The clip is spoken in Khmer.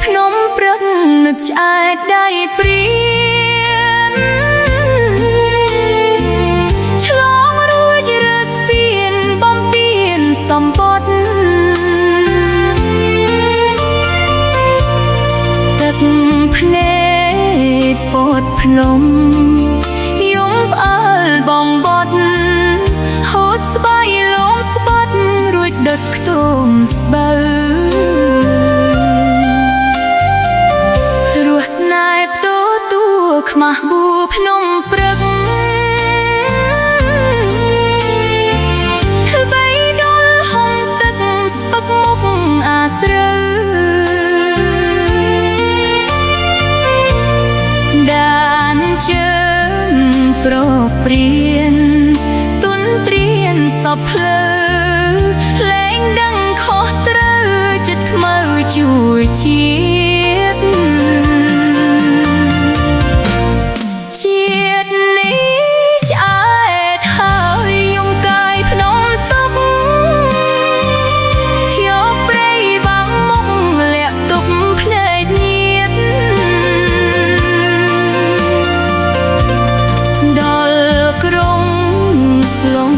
ភ្នំព្រឹកនឹកឆ្អែតដៃព្រានឆ្លងរួចរើស្ពានបំពេញសំបុត្រទឹកភ្នែកពោតភ្នំយំផ្អើលបងបត់ហូតស្បៃលងស្បាត់រួចដុតខ្ទមស្បូវរស់ស្នេហ៍ផ្ទោតួខ្មាស់បួភ្នំព្រឹកបីដុលហុំទឹកស្ពឹកមុខអាស្រូវដានជើងប្រព្រានទុនត្រៀនសពភ្លើលែងដឹងខុសត្រូវចិត្តខ្មៅជួយជាតិជាតិនេះឆ្អែតហើយយំកាយភ្នំទុកយកព្រៃបាំងមុខលាក់ទុកភ្នែកញៀតដល់ក្រុងស្លង